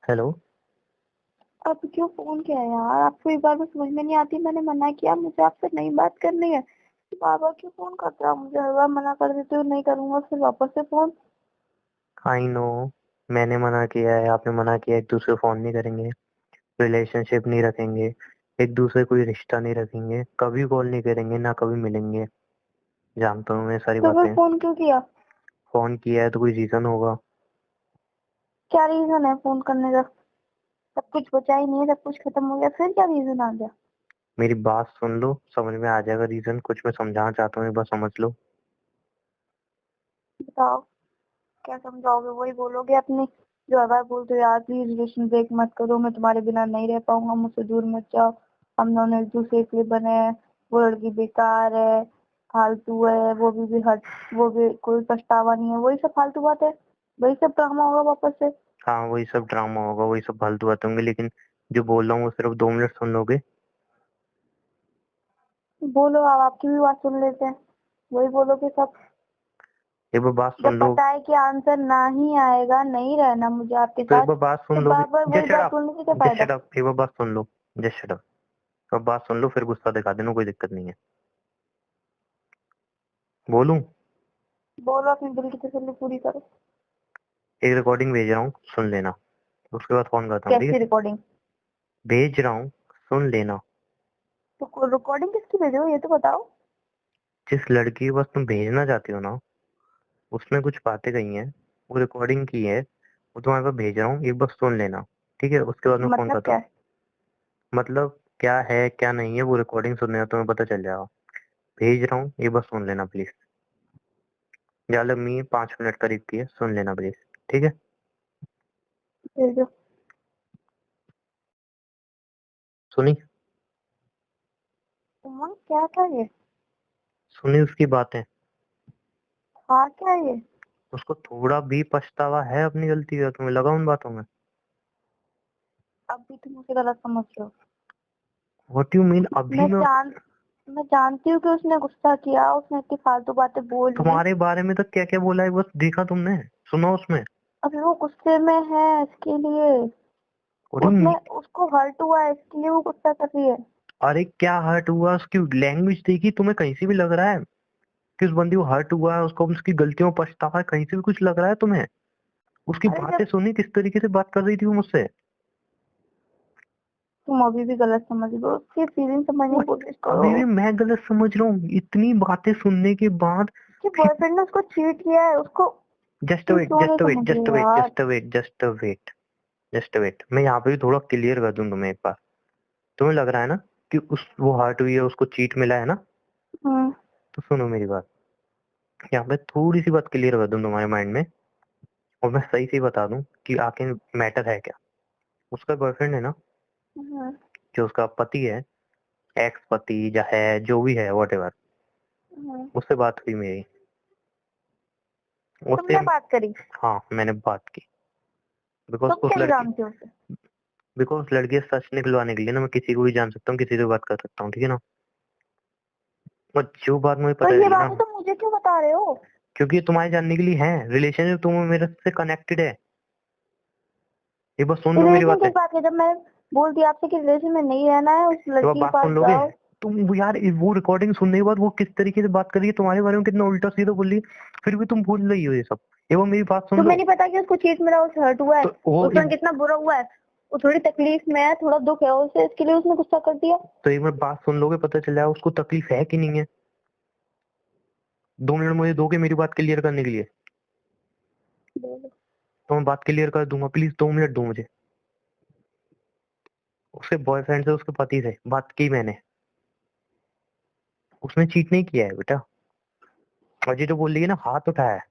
Hello. अब क्यों phone किया यार? आपको एक बार भी समझ में नहीं आती? मैंने मना किया, मुझे आपसे नहीं बात करनी है। बार बार क्यों फोन करते हो? मुझे हर बार मना कर देते हो नहीं करूंगा, फिर वापस से फोन। आई नो, मैंने मना किया है, आपने मना किया। एक दूसरे को फोन नहीं करेंगे, रिलेशनशिप नहीं रखेंगे, एक दूसरे कोई रिश्ता नहीं रखेंगे, कभी कॉल नहीं करेंगे, ना कभी मिलेंगे। जानता हूँ मैं सारी तो फिर बातें। फोन क्यों किया? फोन किया है तो कोई रीजन होगा। क्या रीजन है फोन करने का? सब कुछ बचा ही नहीं है, सब कुछ खत्म हो गया, फिर क्या रीजन आ गया? मेरी बात सुन लो, समझ में आ जाएगा रीजन। कुछ मैं समझाना चाहता हूँ, एक बार समझ लो। बताओ, क्या समझाओगे? वही बोलोगे अपनी जो हर बार बोलते हो, यार प्लीज रिलेशन ब्रेक मत करो, मैं तुम्हारे बिना नहीं रह पाऊंगा, मुझसे दूर मत जाओ, हम दोनों एक दूसरे के लिए बने हैं, वो लड़की बेकार है, फालतू है, वो भी हट, वो भी कोई पछतावा नहीं है, वही सब फालतू बात है, वही सब ड्रामा होगा वापस से। हाँ, वही सब ड्रामा होगा, वही सब फालतू बातें होंगी, लेकिन जो बोल रहा हूँ वो सिर्फ 2 मिनट सुन लोगे। बोलो, आप आपकी भी बात सुन लेते हैं, वही बोलोगे सब। एक बार बात जब सुन लो। पता है कि आंसर ना ही आएगा, नहीं रहना मुझे आपके तो एक साथ, बार बात तो सुन लोगे। बार बार वही जस्ट शट बात अप। बोलने से क्या जस्ट फायदा? शट अप, एक बार बात सुन लो। Just shut up. अब बात सुन लो, फिर गुस्सा दिखा देना, कोई दिक्कत नहीं है। बोलूं? बोलो, अपनी दिल की तसल्ली पूरी करो। एक रिकॉर्डिंग भेज रहा हूँ, सुन लेना। उसके बाद फोन करता हूँ, ठीक कैसी है? रिकॉर्डिंग? भेज रहा हूँ, सुन लेना। तो रिकॉर्डिंग किसकी भेज रहे हो, ये तो बताओ। जिस लड़की के पास तुम भेजना चाहती हो ना, उसने कुछ बातें कही हैं, वो रिकॉर्डिंग की है, वो तुम्हारे पास भेज रहा हूँ, एक बार सुन लेना। ठीक है, उसके बाद मैं फोन मतलब करता क्या हूँ। है? मतलब क्या है क्या नहीं है, वो रिकॉर्डिंग सुनने का तुम्हें पता चल जाएगा। भेज रहा हूँ, एक बार सुन लेना प्लीज। ज्यादा मी 5 मिनट करीब की है, सुन लेना प्लीज। ठीक है? भेजो। सुनी? उमंग, क्या था ये? सुनी उसकी बातें? हाँ, क्या है ये? उसको थोड़ा भी पछतावा है अपनी गलती का? तुम्हें लगा उन बातों में? अब भी तुम उसे गलत समझ रहे हो। What you mean? अभी मैं मैं जान मैं जानती हूँ कि उसने गुस्सा किया, उसने इतनी फालतू बातें बोली। तुम्हारे बारे में तो क्या क्या बोला है, बस देखा तुमने? सुना उसमें? अभी वो गुस्से में है, इसके लिए और उसने उसको हर्ट हुआ है, इसके लिए वो गुस्सा कर रही है। अरे क्या हर्ट हुआ? उसकी लैंग्वेज देखी तुम्हें? कहीं से भी लग रहा है कि उस बंदी को हर्ट हुआ है, उसको उसकी गलतियों पर पछतावा है? कहीं से भी कुछ लग रहा है तुम्हें? उसकी अरे बातें जब सुनी, किस तरीके से बात कर रही थी वो मुझसे। तुम अभी भी गलत समझ रहे हो, उसकी फीलिंग समझने वो की कोशिश करो। अभी भी मैं गलत समझ रहा हूँ इतनी बातें सुनने के बाद? उसके बॉयफ्रेंड ने उसको चीट किया है, उसको जस्ट तुम वेट, क्यों नहीं जस्ट वेट, समझ जस्ट रहे वेट, यार? Just wait, just wait, just wait. मैं यहाँ पे भी थोड़ा क्लियर कर दूं तुम्हें एक बार। तुम्हें लग रहा है ना कि उस वो हर्ट हुई है, उसको चीट मिला है ना? हम्म। तो सुनो मेरी बात, यहाँ पे थोड़ी सी बात क्लियर कर दूं तुम्हारे माइंड में, और मैं सही से बता दूं कि आखिर मैटर है क्या। उसका बॉयफ्रेंड है ना, हम्म। जो उसका पति है, एक्स पति या है जो भी है, वट एवर, हम्म। उससे बात हुई मेरी। उससे, तुमने बात करी? हाँ मैंने बात की। बिकॉज तुम उस कैसे लड़की, जानते हो उसे? बिकॉज लड़की से सच निकलवाने के लिए ना, मैं किसी को भी जान सकता हूँ, किसी से बात कर सकता हूँ, ठीक है ना? और जो बात मुझे तो पता ये चली ना, बातें तुम मुझे क्यों बता रहे हो? क्योंकि ये तुम्हारे जानने के लिए है, रिलेशनशिप तुम मेरे से कनेक्टेड है। ये बस सुन लो मेरी रिलेशन बातें। किस बात की? जब मैं बोलती आपसे कि रिलेशन में नहीं रहना है, उस एक बार लड़की के बात पास सुन लोगे? जाओ। तुम यार वो रिकॉर्डिंग सुनने के बाद वो किस तरीके से बात कर रही है तुम्हारे बारे में, कितना उल्टा सीधा बोल रही है, फिर भी तुम भूल रही हो ये सब। एक बार मेरी बात सुन तुम्हें लो। नहीं पता कि उसको चीट मिला, उसे हर्ट हुआ है, तो वो उसका कितना बुरा हुआ है, वो थोड़ी तकलीफ में है, थोड़ा दुख है उसे, इसके लिए उसने गुस्सा कर दिया। तो एक बार बात सुन लोगे, पता चल जाएगा उसको तकलीफ है कि नहीं है। 2 मिनट मुझे दोगे मेरी बात क्लियर करने के लिए? बोलो। तो मैं बात क्लियर कर दूंगा, प्लीज 2 मिनट दो मुझे। उसके बॉयफ्रेंड से, उसके पति से बात की मैंने। उसने चीट नहीं किया है बेटा। और ये जो बोल रही है ना हाथ उठाया है,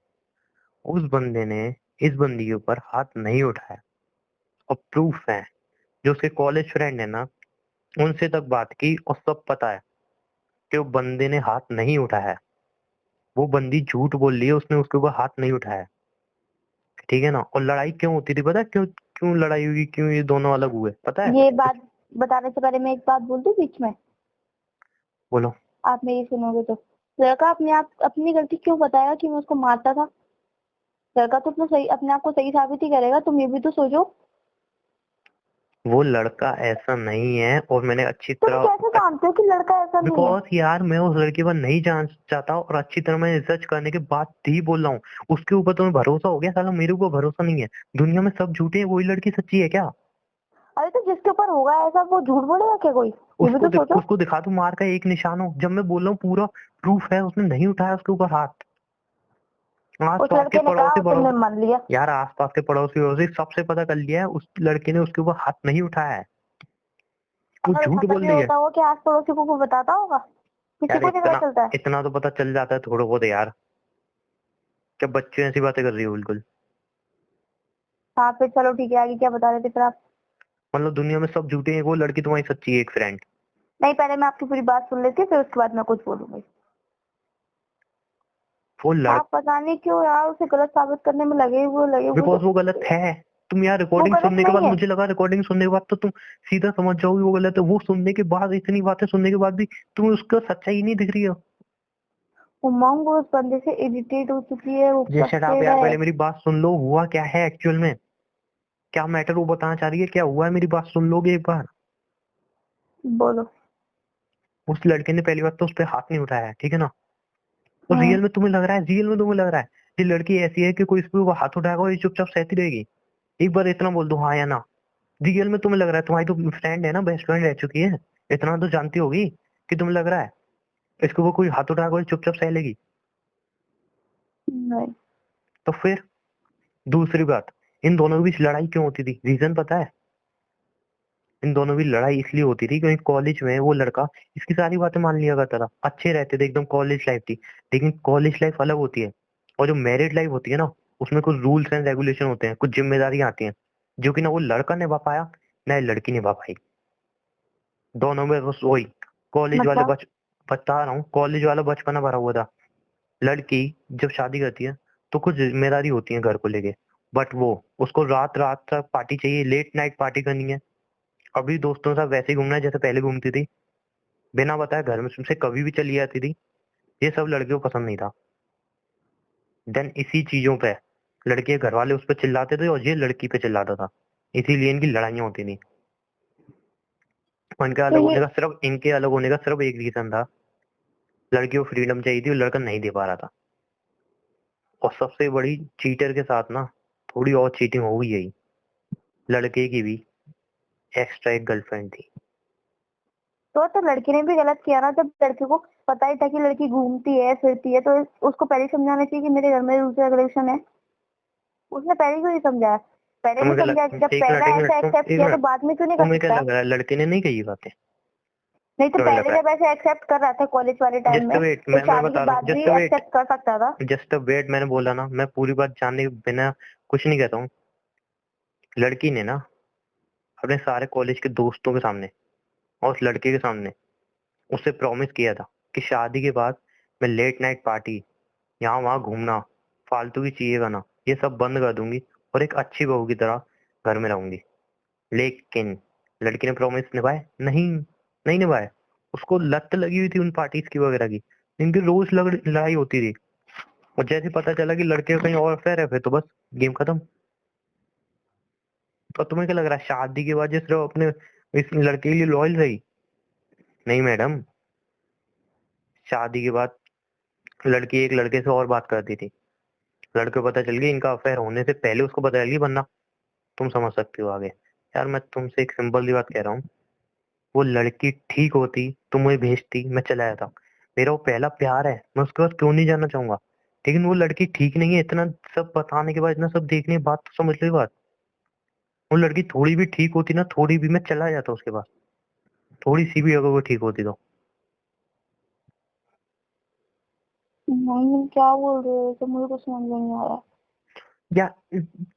उस बंदे ने इस बंदी के ऊपर हाथ नहीं उठाया। और प्रूफ है, जो उसके कॉलेज फ्रेंड है ना, उनसे तक बात की और सब पता है कि वो बंदे ने हाथ नहीं उठाया है। वो बंदी झूठ बोल रही है, उसने उसके ऊपर हाथ नहीं उठाया है, ठीक है ना? और लड़ाई क्यों होती थी पता है? क्यों क्यों लड़ाई हुई, क्यों ये दोनों अलग हुए, पता है ये कुछ? बात बताने से पहले मैं एक बात बोल दूं बीच में? बोलो। आप मेरी सुनोगे तो। लड़का अपने आप अपनी गलती क्यों बताएगा कि मैं उसको मारता था? लड़का तो अपना सही, अपने आप को सही साबित ही करेगा, तुम ये भी तो सोचो। वो लड़का ऐसा नहीं है और मैंने अच्छी तुम तरह कैसे जानते हो कि लड़का ऐसा नहीं है? बिकॉज यार मैं उस लड़के पर नहीं जान चाहता और अच्छी तरह मैं रिसर्च करने के बाद ही बोल रहा हूँ। उसके ऊपर तुम्हें भरोसा हो गया, साला मेरे ऊपर भरोसा नहीं है। दुनिया में सब झूठे हैं, वही लड़की सच्ची है क्या? अरे तो जिसके ऊपर होगा ऐसा वो झूठ बोलेगा क्या कोई? ये भी तो सोचो। उसको दिखा तू मार का एक निशान हो। जब मैं बोल रहा हूँ पूरा प्रूफ है, उसने नहीं उठाया उसके ऊपर हाथ। आस उस पास के लड़के ने कहा पड़ोसी और तुमने मान लिया। यार आस पास के पड़ोसी वड़ोसी सबसे पता कर लिया है, उस लड़के ने उसके ऊपर हाथ नहीं उठाया है। वो अगर झूठ उठाता बोल भी रही है। होता हो कि आस पड़ोसी को कोई बताता होगा? किसी यार को नहीं पता इतना चलता है। इतना तो पता चल जाता है थोड़ा बहुत यार। क्या बच्चे ऐसी बातें कर रही हो बिल्कुल। हाँ फिर चलो ठीक है, आगे क्या बता रहे थे फिर आप? मतलब दुनिया में सब झूठे हैं, वो लड़की तुम्हारी सच्ची है एक फ्रेंड। नहीं, पहले मैं आपकी पूरी बात सुन लेती हूँ फिर उसके बाद मैं कुछ बोलूंगी। वो लड़ आप पता नहीं क्यों यार उसे गलत साबित करने में लगे हुए बिकॉज तो वो गलत है। तुम यार वो रिकॉर्डिंग गलत सुनने के बाद नहीं है। मुझे लगा रिकॉर्डिंग सुनने के बाद तो तुम सीधा समझ जाओगे वो गलत है। वो सुनने के बाद, इतनी बातें सुनने के बाद भी तुम्हें उसका सच्चाई नहीं दिख रही है। उमंग उस बंदे से इरिटेट हो चुकी है, वो ये शट आप फ्रस्ट्रेटेड यार, है। पहले मेरी बात सुन लो। हुआ क्या है एक्चुअल में, क्या मैटर वो बताना चाह रही है, क्या हुआ है, मेरी बात सुन लोगे एक बार। बोलो। उस लड़के ने पहली बात तो उस पर हाथ नहीं उठाया है, ठीक है ना। और हम्म। रियल में तुम्हें लग रहा है, रियल में तुम्हें लग रहा है ये लड़की ऐसी है कि कोई इस पे वो हाथ उठाएगा और ये चुपचाप सहती रहेगी। एक बार इतना बोल दो हाँ या ना। रियल में तुम्हें लग रहा है, तुम्हारी तो फ्रेंड है ना, बेस्ट फ्रेंड रह चुकी है, इतना तो जानती होगी कि तुम्हें लग रहा है इसको वो कोई हाथ उठाएगा और ये चुपचाप सह लेगी। नहीं। तो फिर दूसरी बात, इन दोनों के बीच लड़ाई क्यों होती थी, रीजन पता है? इन दोनों की लड़ाई इसलिए होती थी क्योंकि कॉलेज में वो लड़का इसकी सारी बातें मान लिया करता था, अच्छे रहते थे एकदम, कॉलेज लाइफ थी। लेकिन कॉलेज लाइफ अलग होती है और जो मैरिड लाइफ होती है ना, उसमें कुछ रूल्स एंड रेगुलेशन होते हैं, कुछ जिम्मेदारियां आती हैं जो कि ना वो लड़का निभा पाया ना ये लड़की निभा पाई। दोनों में बस वही कॉलेज वाले मतलब बता रहा हूँ, कॉलेज वाला बचपना भरा हुआ था। लड़की जब शादी करती है तो कुछ जिम्मेदारी होती है घर को लेके, बट वो उसको रात रात तक पार्टी चाहिए, लेट नाइट पार्टी करनी है। अभी दोस्तों के साथ वैसे ही घूमना है जैसे पहले घूमती थी, बिना बताए घर में से कभी भी चली जाती थी। ये सब लड़कियों को पसंद नहीं था। देन इसी चीजों पे लड़के घर वाले उस पर चिल्लाते थे और ये लड़की पे चिल्लाता था, इसीलिए इनकी लड़ाइयाँ होती थी। इनके तो अलग ये होने का सिर्फ इनके अलग होने का सिर्फ एक रीजन था, लड़की को फ्रीडम चाहिए थी और लड़का नहीं दे पा रहा था। और सबसे बड़ी चीटर के साथ ना थोड़ी और चीटिंग हो गई, यही लड़के की भी एक्स्ट्रा एक गर्लफ्रेंड थी। तो लड़की ने भी गलत किया ना, जब लड़के को पता ही था कि लड़की घूमती है फिरती है तो उसको पहले ही समझाना चाहिए कि मेरे घर में रूल्स रेगुलेशन है। उसने पहले क्यों नहीं समझाया? पहले नहीं तुम्हें क्या समझा, जब एक मिनट पहला एक ऐसा मिनट एक्सेप्ट एक किया तो मिनट बाद में क्यों नहीं कर तुम्हें क्या सकता? लग रहा है लड़के ने नहीं कही ये बातें? नहीं तो तुम्हें लग पहले रहा जब ऐसे एक्सेप्ट कर रहा था कॉलेज वाले है टाइम जस्ट में वेट, तो मैं शादी के बता रहा हूँ, बाद भी जस्ट वेट, एक्सेप्ट कर सकता था। जस्ट वेट, मैंने बोला ना मैं पूरी बात जानने के बिना कुछ नहीं कहता हूँ। लड़की ने ना अपने सारे कॉलेज के दोस्तों के सामने और उस लड़के के सामने उससे प्रॉमिस किया था कि शादी के बाद मैं लेट नाइट पार्टी, यहाँ वहाँ घूमना, फालतू की चीजें करना, ये सब बंद कर दूंगी और एक अच्छी बहू की तरह घर में रहूंगी। लेकिन लड़की ने प्रॉमिस निभाए नहीं, नहीं निभाए। उसको लत लगी हुई थी उन पार्टीज की वगैरह की, इनकी रोज लड़ाई होती थी। और जैसे पता चला कि लड़के का कहीं और अफेयर है फिर तो बस गेम खत्म। तो तुम्हें क्या लग रहा है शादी के बाद जो सिर्फ अपने इस लड़के के लिए लॉयल रही? नहीं मैडम, शादी के बाद लड़की एक लड़के से और बात करती थी, लड़के को पता चल गया इनका अफेयर होने से पहले उसको पता चल गई, वरना तुम समझ सकते हो आगे। यार मैं तुमसे एक सिंपल सी बात कह रहा हूँ, वो लड़की ठीक होती तुम मुझे भेजती, मैं चला जाता। मेरा वो पहला प्यार है, मैं उसके बाद क्यों नहीं जाना चाहूंगा। लेकिन वो लड़की ठीक नहीं है, इतना सब बताने के बाद, इतना सब देखने के बाद तो समझ लो ये बात। वो लड़की थोड़ी भी ठीक होती ना, थोड़ी भी, मैं चला जाता उसके पास, थोड़ी सी भी अगर वो ठीक होती तो। नहीं, क्या बोल रहे हो, तो मुझे कुछ समझ में नहीं आ रहा। या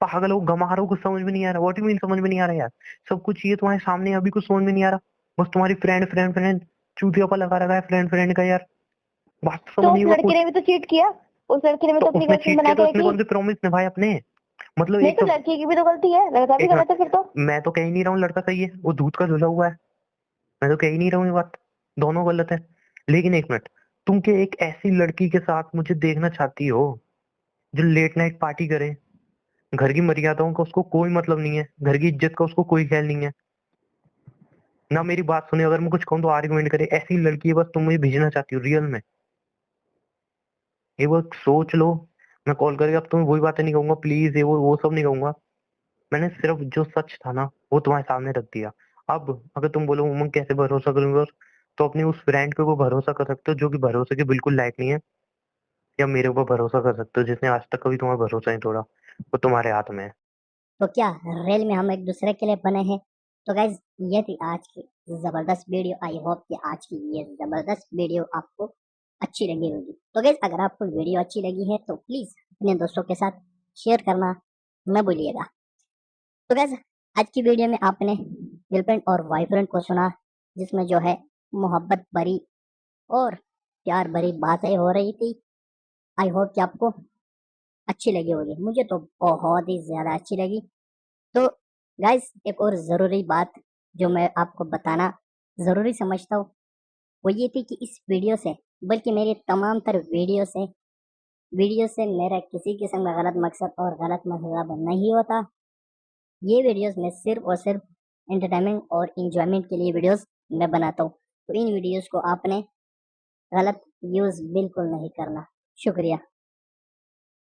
पागल हो, गमा रहा हो, कुछ समझ में नहीं आ रहा, व्हाट यू मीन समझ में नहीं आ रहा यार? सब कुछ ये तुम्हारे सामने, अभी कुछ समझ में नहीं आ रहा। बस तुम्हारी फ्रेंड फ्रेंड फ्रेंड चूतियापा लगा रखा है फ्रेंड फ्रेंड का यार, बात तो तो समझ उस नहीं हुआ लड़की कुछ। ने भी तो चीट किया। उस लड़की ने भी तो तो अपनी उसने गर्लफ्रेंड चीट बना किया तो के उसने रखी। कौन से प्रॉमिस निभाए अपने? मतलब नहीं एक तो तो लड़की की भी तो गलती है, लड़का भी एक गलत मिनट, है फिर तो। मैं तो कह ही नहीं रहा हूँ लड़का सही है, वो दूध का धुला हुआ है, मैं तो कह ही नहीं रहा हूँ ये बात, दोनों गलत है। लेकिन एक मिनट, तुम क्या एक ऐसी लड़की के साथ मुझे देखना चाहती हो जो लेट नाइट पार्टी करे, घर की मर्यादाओं का उसको कोई मतलब नहीं है, घर की इज्जत का उसको कोई ख्याल नहीं है, ना मेरी बात सुने, अगर मैं कुछ कहूँ तो आर्गुमेंट करे। ऐसी लड़की है, बस तुम मुझे भेजना चाहती हो रियल में। ये वो सोच लो। मैं कॉल करके अब तुम्हें वही बातें नहीं कहूंगा, प्लीज ये वो सब नहीं कहूंगा। मैंने सिर्फ जो सच था ना वो तुम्हारे सामने रख दिया। अब अगर तुम बोलो उमंग कैसे भरोसा करूंगा, तो अपनी उस फ्रेंड के ऊपर भरोसा कर सकते हो जो कि भरोसे के बिल्कुल लायक नहीं है, या मेरे ऊपर भरोसा कर सकते हो जिसने आज तक कभी तुम्हारा भरोसा नहीं तोड़ा। वो तुम्हारे हाथ में है। तो क्या रियल में हम एक दूसरे के लिए बने हैं? तो गाइज ये थी आज की जबरदस्त वीडियो। आई होप कि आज की ये जबरदस्त वीडियो आपको अच्छी लगी होगी। तो गाइज अगर आपको वीडियो अच्छी लगी है तो प्लीज अपने दोस्तों के साथ शेयर करना न भूलिएगा। तो गाइज आज की वीडियो में आपने गर्लफ्रेंड और बॉयफ्रेंड को सुना, जिसमें जो है मोहब्बत भरी और प्यार भरी बातें हो रही थी। आई होप कि आपको अच्छी लगी होगी। मुझे तो बहुत ही ज्यादा अच्छी लगी। तो गाइस एक और ज़रूरी बात जो मैं आपको बताना ज़रूरी समझता हूँ, वो ये थी कि इस वीडियो से, बल्कि मेरी तमाम तर वीडियो से मेरा किसी किस्म का गलत मकसद और गलत मतलब नहीं होता। ये वीडियोस मैं सिर्फ और सिर्फ एंटरटेनमेंट और इंजॉयमेंट के लिए वीडियोस मैं बनाता हूँ। तो इन वीडियोस को आपने गलत यूज़ बिल्कुल नहीं करना। शुक्रिया।